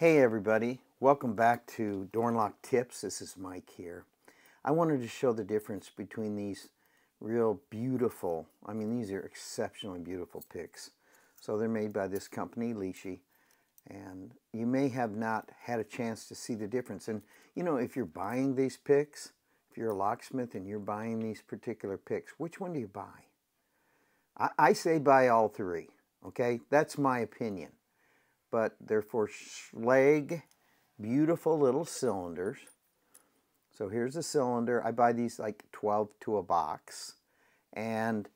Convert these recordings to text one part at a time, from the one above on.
Hey everybody, welcome back to Door Lock Tips. This is Mike here. I wanted to show the difference between these real beautiful, these are exceptionally beautiful picks. So they're made by this company, Lishi, and you may have not had a chance to see the difference. And you know, if you're buying these picks, if you're a locksmith and you're buying these particular picks, which one do you buy? I say buy all three, okay? That's my opinion. But they're for Schlage, beautiful little cylinders. So here's a cylinder. I buy these like 12 to a box. And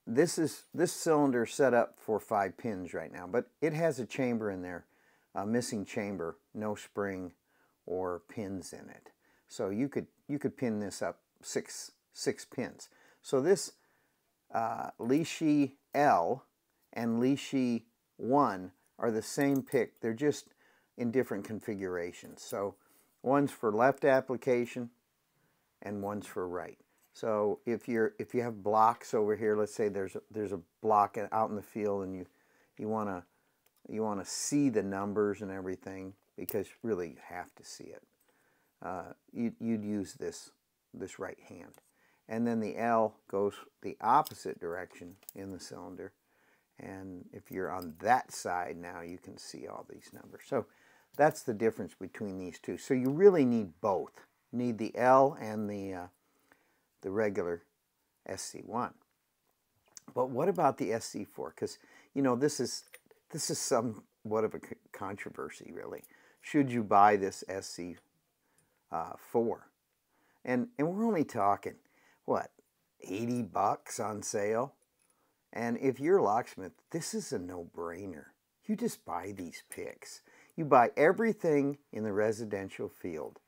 this cylinder is set up for 5 pins right now, but it has a chamber in there, a missing chamber, no spring or pins in it. So you could pin this up six pins. So this Lishi L and Lishi 1 are the same pick. They're just in different configurations. So one's for left application and one's for right. So if you have blocks over here, let's say there's a block out in the field and you want to see the numbers and everything, because really you have to see it. You'd use this right hand. And then the L goes the opposite direction in the cylinder. And if you're on that side now, you can see all these numbers. So that's the difference between these two. So you really need both. You need the L and the regular SC1. But what about the SC4? Because you know, this is somewhat of a controversy, really. Should you buy this SC4? And we're only talking, what, 80 bucks on sale? And if you're a locksmith, this is a no-brainer. You just buy these picks. You buy everything in the residential field,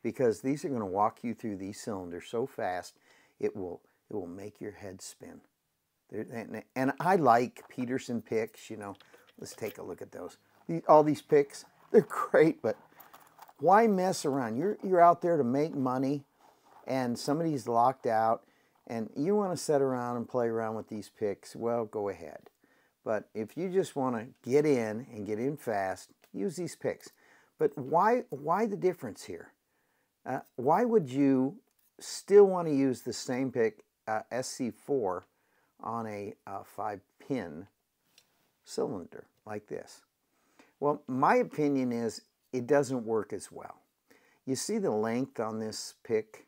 because these are going to walk you through these cylinders so fast it will make your head spin. And I like Peterson picks. You know, let's take a look at those. All these picks, they're great, but why mess around? You're out there to make money, and somebody's locked out, and you want to sit around and play around with these picks, well, go ahead. But if you just want to get in fast, use these picks. But why the difference here? Why would you still want to use the same pick, SC4, on a 5-pin cylinder like this? Well, my opinion is it doesn't work as well. You see the length on this pick?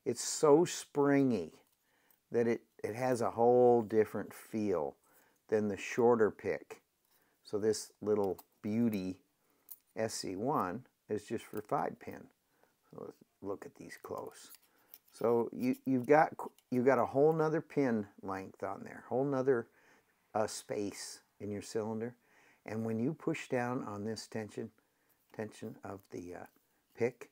It's so springy that it has a whole different feel than the shorter pick. So this little beauty SC1 is just for 5-pin. So let's look at these close. So you've got a whole nother pin length on there, whole nother space in your cylinder. And when you push down on this tension of the pick,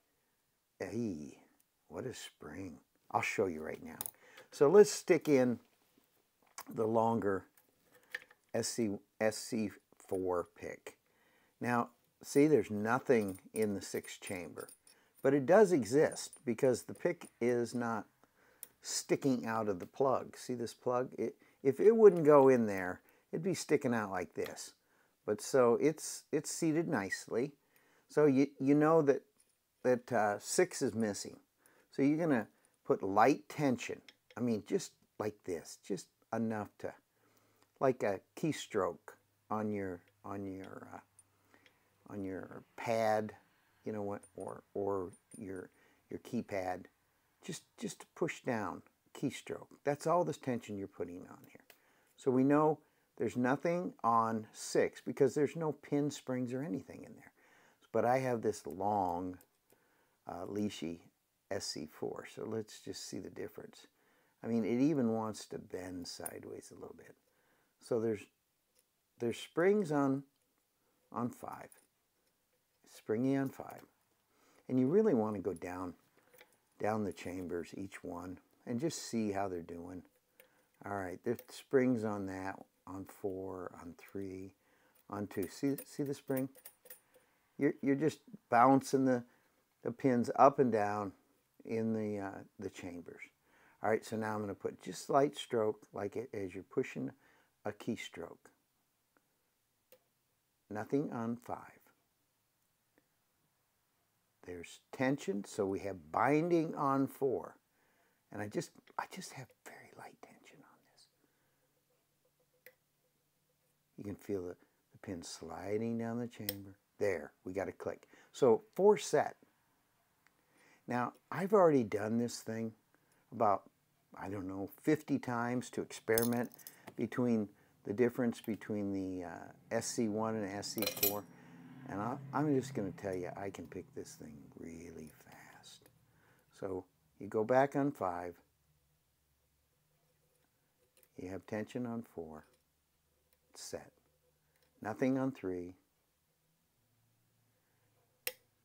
hey, what a spring. I'll show you right now. So let's stick in the longer SC4 pick. Now, see, there's nothing in the 6th chamber, but it does exist because the pick is not sticking out of the plug. See this plug? If it wouldn't go in there, it'd be sticking out like this. But so it's seated nicely. So you know that 6 is missing. So you're gonna put light tension. I mean, just like this, just enough to, like a keystroke on your pad, you know what, or your keypad, just to push down, keystroke. That's all this tension you're putting on here. So we know there's nothing on 6 because there's no pin springs or anything in there. But I have this long Lishi SC4, so let's just see the difference. I mean, it even wants to bend sideways a little bit. So there's springs on 5, springy on 5, and you really want to go down the chambers, each one, and just see how they're doing. All right, there's springs on that, on 4, on 3, on 2. See the spring? You're just bouncing the pins up and down in the chambers. All right, so now I'm going to put just light stroke, like it as you're pushing a keystroke. Nothing on 5. There's tension, so we have binding on 4. And I just have very light tension on this. You can feel the pin sliding down the chamber. There, we got a click. So 4 set. Now, I've already done this thing about, I don't know, 50 times to experiment between the difference between the SC1 and SC4. And I'm just going to tell you, I can pick this thing really fast. So you go back on 5. You have tension on 4. It's set. Nothing on 3.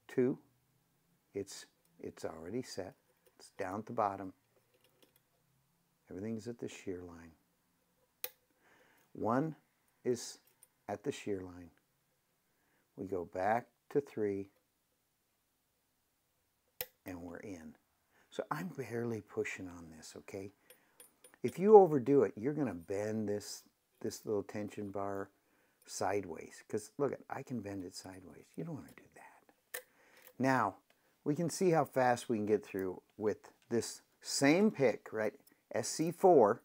2. It's already set. It's down at the bottom. Everything's at the shear line. 1 is at the shear line. We go back to 3, and we're in. So I'm barely pushing on this, okay? If you overdo it, you're going to bend this little tension bar sideways. Because look, I can bend it sideways. You don't want to do that. Now, we can see how fast we can get through with this same pick, right? SC4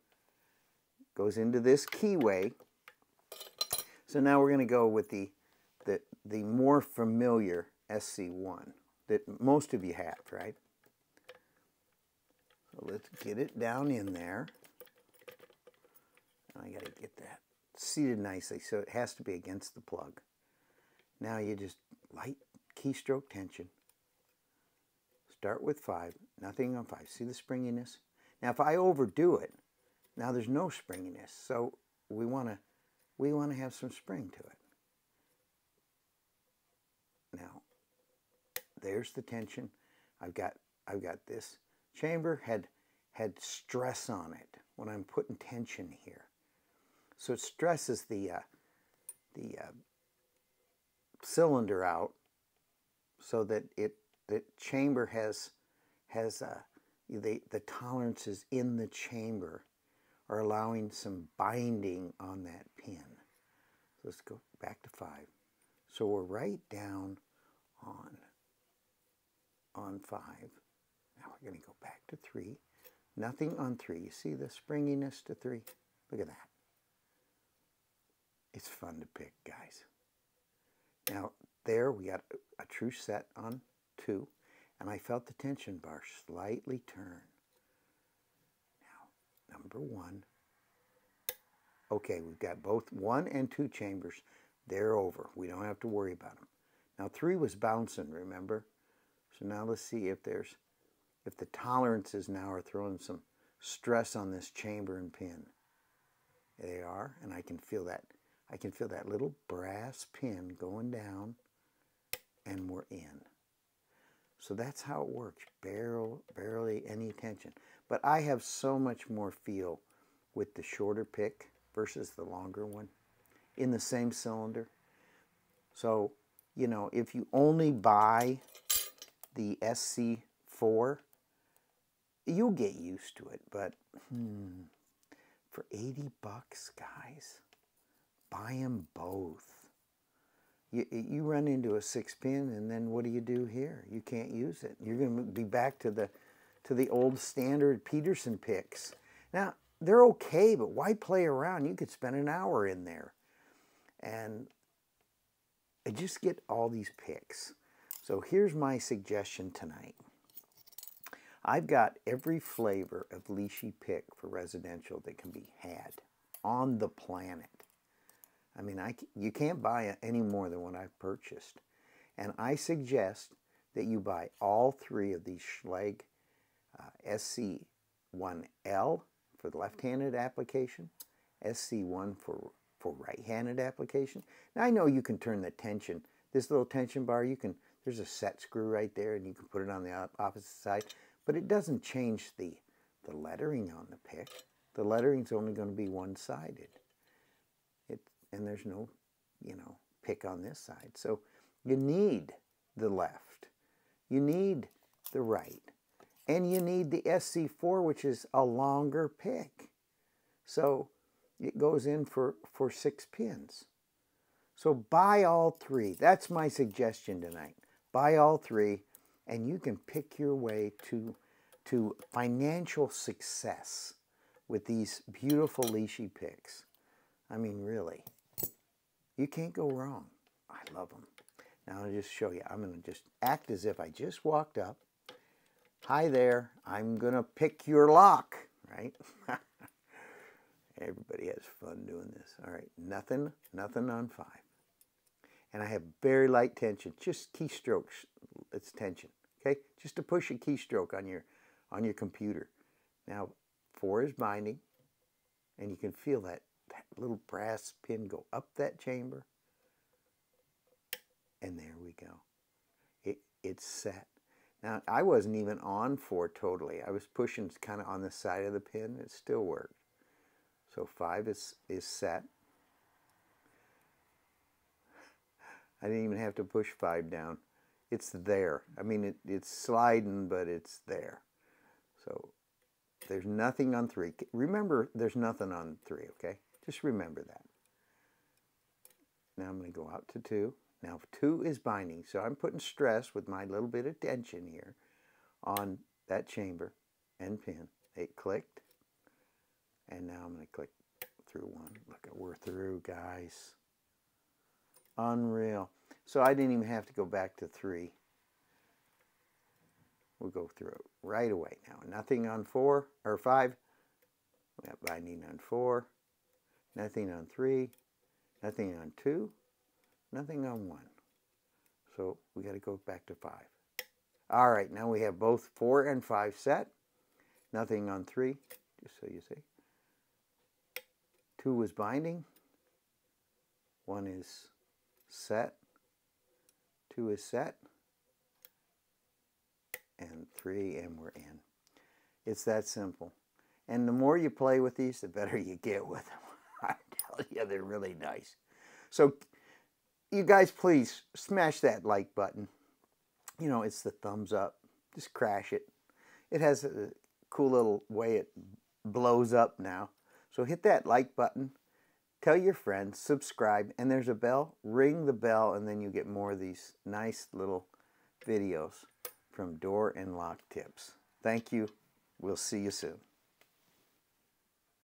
goes into this keyway. So now we're going to go with the more familiar SC1 that most of you have, right? So let's get it down in there. I got to get that seated nicely, so it has to be against the plug. Now you just light keystroke tension. Start with 5, nothing on 5. See the springiness? Now if I overdo it, now there's no springiness, so we want to have some spring to it. Now, there's the tension. I've got this chamber had stress on it when I'm putting tension here, so it stresses the cylinder out, so that the chamber has the tolerances in the chamber are allowing some binding on that pin. So let's go back to 5. So we're right down on 5. Now we're going to go back to 3. Nothing on 3. You see the springiness to 3? Look at that. It's fun to pick, guys. Now there we got a true set on 2, and I felt the tension bar slightly turn. Now, number 1. Okay, we've got both 1 and 2 chambers. They're over. We don't have to worry about them. Now 3 was bouncing, remember? So now let's see if the tolerances now are throwing some stress on this chamber and pin. They are, and I can feel that. I can feel that little brass pin going down, and we're in. So that's how it works. Barely any tension. But I have so much more feel with the shorter pick versus the longer one in the same cylinder. So, you know, if you only buy the SC4, you'll get used to it. But for 80 bucks, guys, buy them both. You run into a 6-pin, and then what do you do here? You can't use it. You're going to be back to the old standard Peterson picks. Now, they're okay, but why play around? You could spend an hour in there. And just get all these picks. So here's my suggestion tonight. I've got every flavor of Lishi pick for residential that can be had on the planet. I mean, you can't buy any more than what I've purchased. And I suggest that you buy all 3 of these Schlage SC1L for the left-handed application, SC1 for right-handed application. Now I know you can turn the tension, this little tension bar, there's a set screw right there, and you can put it on the opposite side, but it doesn't change the lettering on the pick. The lettering's only going to be one-sided. And there's no, pick on this side. So you need the left, you need the right, and you need the SC4, which is a longer pick. So it goes in for 6 pins. So buy all 3. That's my suggestion tonight. Buy all 3. and you can pick your way to financial success with these beautiful Lishi picks. I mean, really, you can't go wrong. I love them. Now I'll just show you. I'm going to just act as if I just walked up. Hi there, I'm going to pick your lock, right? Everybody has fun doing this. All right, nothing on 5. And I have very light tension, just keystrokes. It's tension, okay? Just to push a keystroke on your computer. Now, 4 is binding, and you can feel that little brass pin go up that chamber. And there we go. It's set. Now, I wasn't even on 4 totally. I was pushing kind of on the side of the pin. It still worked. So 5 is set. I didn't even have to push 5 down. It's there. I mean, it's sliding, but it's there. So there's nothing on 3. Remember, there's nothing on 3, okay? Just remember that. Now I'm going to go out to 2. Now 2 is binding, so I'm putting stress with my little bit of tension here on that chamber and pin. It clicked, and now I'm going to click through 1. Look, we're through, guys. Unreal. So I didn't even have to go back to 3. We'll go through it right away now. Nothing on 4 or 5. We got binding on 4. Nothing on 3. Nothing on 2. Nothing on 1. So we got to go back to 5. All right, now we have both 4 and 5 set. Nothing on 3, just so you see. 2 is binding. 1 is set. 2 is set. And 3, and we're in. It's that simple. And the more you play with these, the better you get with them. I tell you, they're really nice. So you guys, please smash that like button. You know, it's the thumbs up. Just crash it. It has a cool little way it blows up now. So hit that like button. Tell your friends, subscribe, and there's a bell. Ring the bell, and then you get more of these nice little videos from door and lock tips. Thank you. We'll see you soon.